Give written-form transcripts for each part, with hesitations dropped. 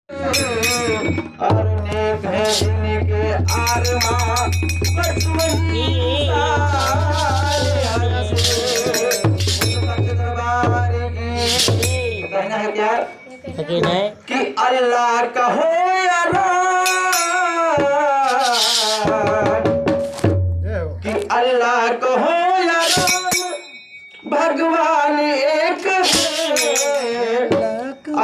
और नेक है जिनके आरमा बस वही दरबार की कहना है क्या कि अल्लाह का हो या कि अल्लाह को हो या राम भगवान एक है।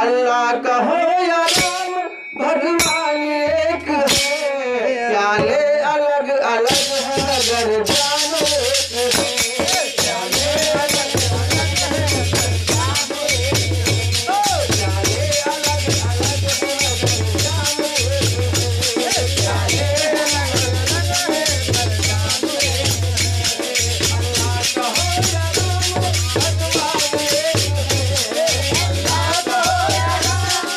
अल्लाह का हो या राम भगवान एक है। प्याले अलग अलग है अगर जानो एक है। प्याले अलग अलग है अगर जानो एक है। प्याले अलग अलग है अगर जानो एक है। प्याले अलग अलग है अगर जानो एक है। अल्लाह का हो या राम भगवान एक है। अल्लाह का हो या राम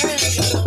में